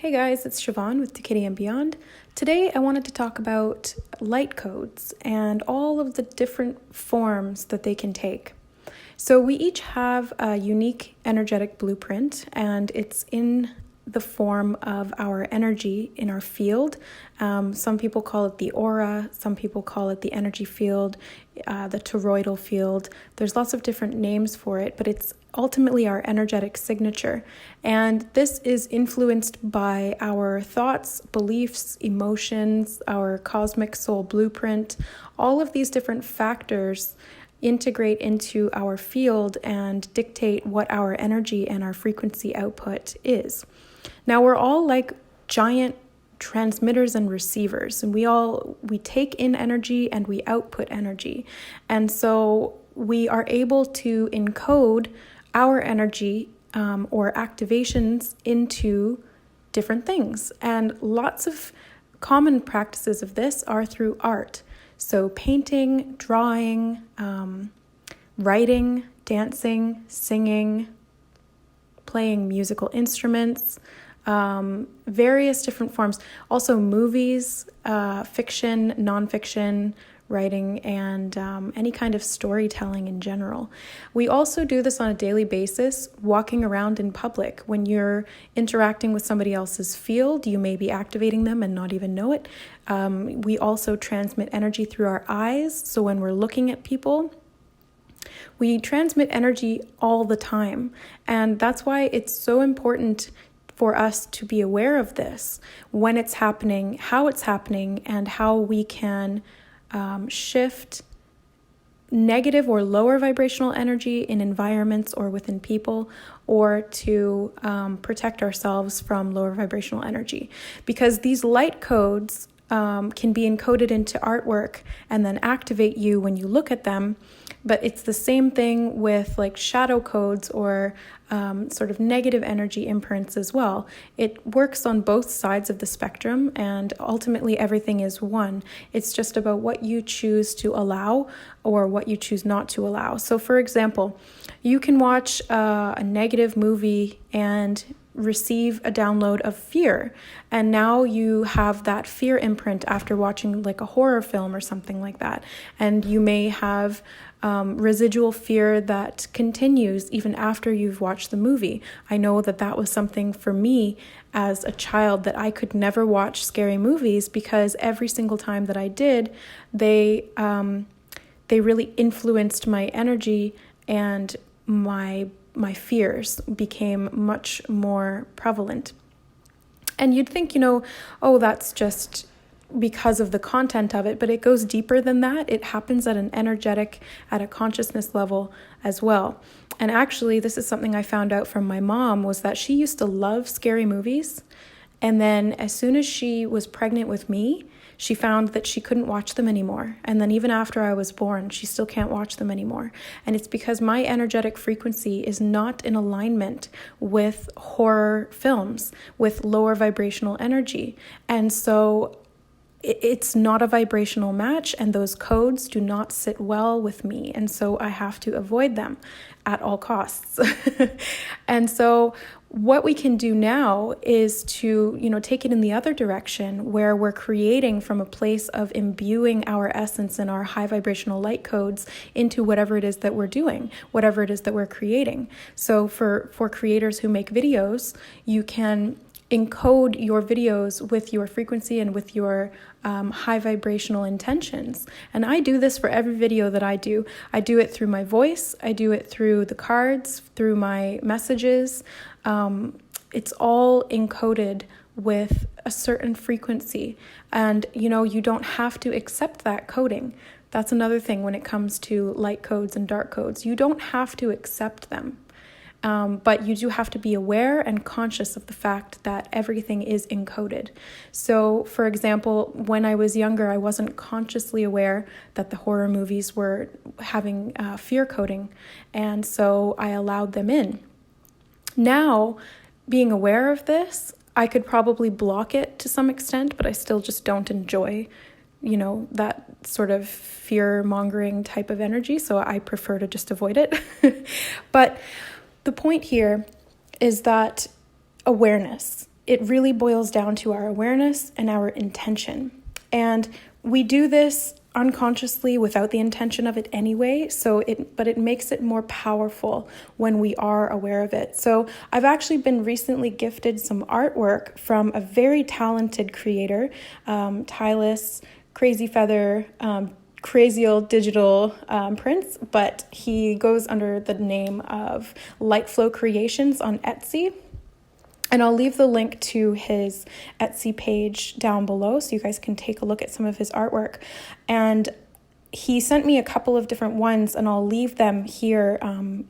Hey guys, it's Siobhan with Kitty and Beyond. Today I wanted to talk about light codes and all of the different forms that they can take. So we each have a unique energetic blueprint, and it's in the form of our energy in our field. Some people call it the aura, some people call it the energy field, the toroidal field. There's lots of different names for it, but it's ultimately our energetic signature. And this is influenced by our thoughts, beliefs, emotions, our cosmic soul blueprint. All of these different factors integrate into our field and dictate what our energy and our frequency output is. Now, we're all like giant transmitters and receivers, and we take in energy and we output energy. And so we are able to encode our energy or activations into different things. And lots of common practices of this are through art. So painting, drawing, writing, dancing, singing, playing musical instruments, various different forms. Also movies, fiction, nonfiction, writing, and any kind of storytelling in general. We also do this on a daily basis, walking around in public. When you're interacting with somebody else's field, you may be activating them and not even know it. We also transmit energy through our eyes. So when we're looking at people, we transmit energy all the time. And that's why it's so important for us to be aware of this, when it's happening, how it's happening, and how we can shift negative or lower vibrational energy in environments or within people, or to protect ourselves from lower vibrational energy. Because these light codes can be encoded into artwork and then activate you when you look at them. But it's the same thing with like shadow codes or sort of negative energy imprints as well. It works on both sides of the spectrum, and ultimately everything is one. It's just about what you choose to allow or what you choose not to allow. So for example, you can watch a negative movie and receive a download of fear, and now you have that fear imprint after watching like a horror film or something like that, and you may have residual fear that continues even after you've watched the movie. I know that was something for me as a child, that I could never watch scary movies because every single time that I did, they really influenced my energy, and my fears became much more prevalent. And you'd think, oh, that's just because of the content of it, but it goes deeper than that. It happens at an energetic, at a consciousness level as well. And actually, this is something I found out from my mom, was that she used to love scary movies. And then as soon as she was pregnant with me, she found that she couldn't watch them anymore. And then even after I was born, she still can't watch them anymore. And it's because my energetic frequency is not in alignment with horror films, with lower vibrational energy. And so it's not a vibrational match, and those codes do not sit well with me. And so I have to avoid them at all costs. And so what we can do now is to, take it in the other direction, where we're creating from a place of imbuing our essence and our high vibrational light codes into whatever it is that we're doing, whatever it is that we're creating. So for creators who make videos, you can encode your videos with your frequency and with your high vibrational intentions. And I do this for every video that I do. I do it through my voice. I do it through the cards, through my messages. It's all encoded with a certain frequency. And, you don't have to accept that coding. That's another thing when it comes to light codes and dark codes. You don't have to accept them. But you do have to be aware and conscious of the fact that everything is encoded. So, for example, when I was younger, I wasn't consciously aware that the horror movies were having fear coding, and so I allowed them in. Now, being aware of this, I could probably block it to some extent, but I still just don't enjoy that sort of fear-mongering type of energy, so I prefer to just avoid it. But the point here is that awareness. it really boils down to our awareness and our intention. And we do this unconsciously without the intention of it anyway, but it makes it more powerful when we are aware of it. So I've actually been recently gifted some artwork from a very talented creator, Tylis Crazy Feather, crazy old digital prints, but he goes under the name of Light Flow Creations on Etsy. And I'll leave the link to his Etsy page down below so you guys can take a look at some of his artwork. And he sent me a couple of different ones, and I'll leave them here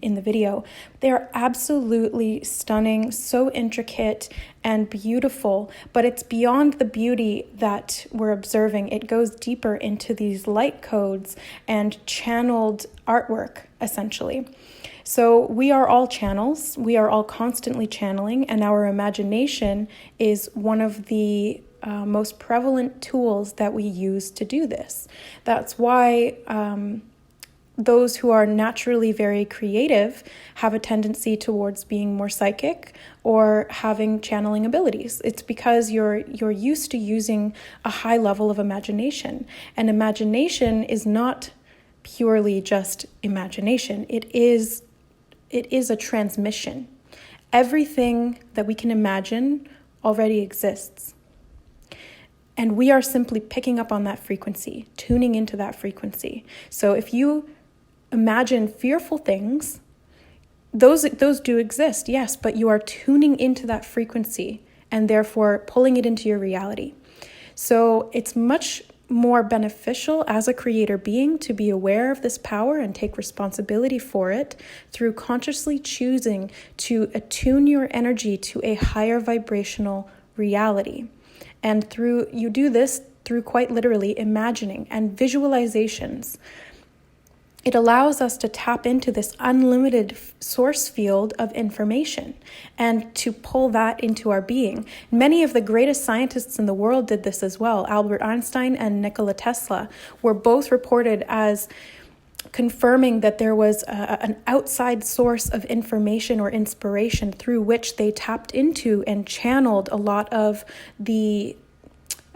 in the video. They're absolutely stunning, so intricate and beautiful, but it's beyond the beauty that we're observing. It goes deeper into these light codes and channeled artwork, essentially. So we are all channels. We are all constantly channeling, and our imagination is one of the most prevalent tools that we use to do this. That's why those who are naturally very creative have a tendency towards being more psychic or having channeling abilities. It's because you're used to using a high level of imagination. And imagination is not purely just imagination. It is a transmission. Everything that we can imagine already exists. And we are simply picking up on that frequency, tuning into that frequency. So if you imagine fearful things, those do exist, yes, but you are tuning into that frequency and therefore pulling it into your reality. So it's much more beneficial as a creator being to be aware of this power and take responsibility for it through consciously choosing to attune your energy to a higher vibrational reality. And you do this through quite literally imagining and visualizations. It allows us to tap into this unlimited source field of information and to pull that into our being. Many of the greatest scientists in the world did this as well. Albert Einstein and Nikola Tesla were both reported as confirming that there was an outside source of information or inspiration through which they tapped into and channeled a lot of the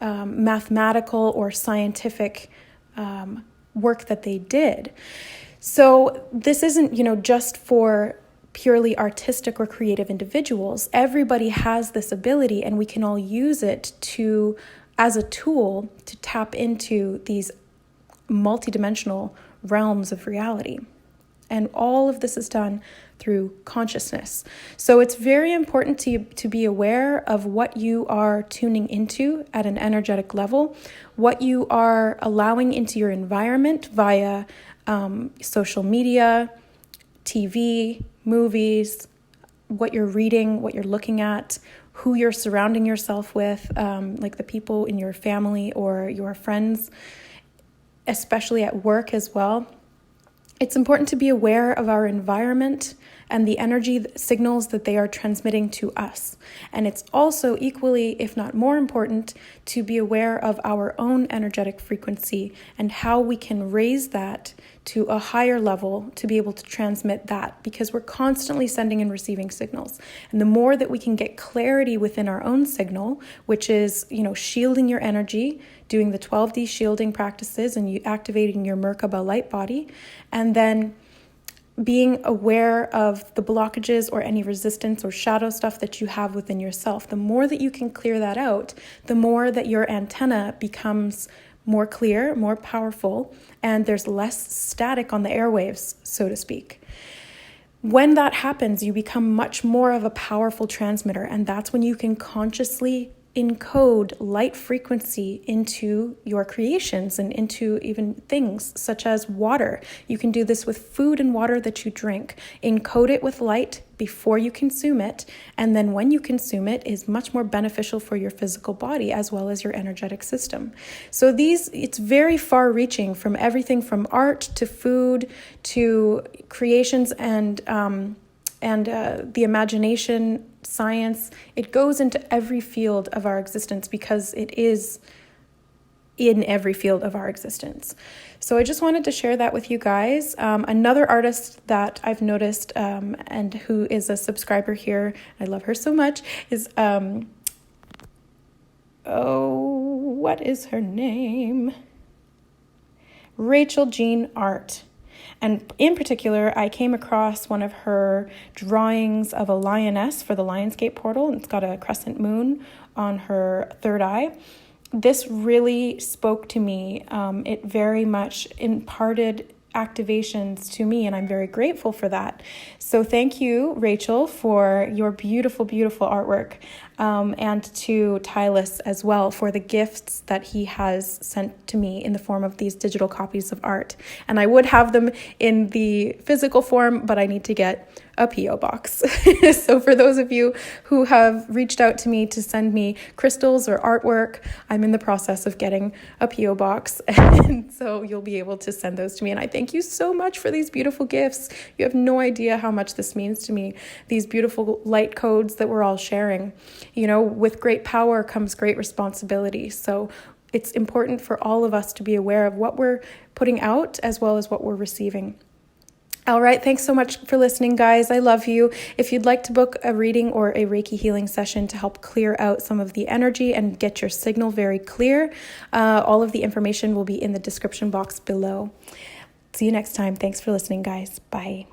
mathematical or scientific work that they did. So this isn't, just for purely artistic or creative individuals. Everybody has this ability, and we can all use it as a tool to tap into these multidimensional realms of reality. And all of this is done through consciousness. So it's very important to be aware of what you are tuning into at an energetic level, what you are allowing into your environment via social media, TV, movies, what you're reading, what you're looking at, who you're surrounding yourself with, like the people in your family or your friends, especially at work as well. It's important to be aware of our environment and the energy signals that they are transmitting to us. And it's also equally, if not more important, to be aware of our own energetic frequency and how we can raise that to a higher level to be able to transmit that, because we're constantly sending and receiving signals. And the more that we can get clarity within our own signal, which is, shielding your energy, doing the 12D shielding practices and you activating your Merkaba light body, and then being aware of the blockages or any resistance or shadow stuff that you have within yourself. The more that you can clear that out, the more that your antenna becomes more clear, more powerful, and there's less static on the airwaves, so to speak. When that happens, you become much more of a powerful transmitter, and that's when you can consciously encode light frequency into your creations and into even things such as water. You can do this with food and water that you drink. Encode it with light before you consume it, and then when you consume it is much more beneficial for your physical body as well as your energetic system. So it's very far reaching, from everything from art to food to creations and the imagination, science. It goes into every field of our existence because it is in every field of our existence. So I just wanted to share that with you guys. Another artist that I've noticed and who is a subscriber here, I love her so much, is what is her name? Rachel Jean Art. And in particular, I came across one of her drawings of a lioness for the Lionsgate portal, and it's got a crescent moon on her third eye. This really spoke to me. It very much imparted activations to me, and I'm very grateful for that. So thank you, Rachel, for your beautiful, beautiful artwork, and to Tyler as well for the gifts that he has sent to me in the form of these digital copies of art. And I would have them in the physical form, but I need to get a P.O. box. So for those of you who have reached out to me to send me crystals or artwork, I'm in the process of getting a P.O. box. And so you'll be able to send those to me. And I thank you so much for these beautiful gifts. You have no idea how much this means to me. These beautiful light codes that we're all sharing. You know, with great power comes great responsibility. So it's important for all of us to be aware of what we're putting out as well as what we're receiving. All right, thanks so much for listening, guys. I love you. If you'd like to book a reading or a Reiki healing session to help clear out some of the energy and get your signal very clear, all of the information will be in the description box below. See you next time. Thanks for listening, guys. Bye.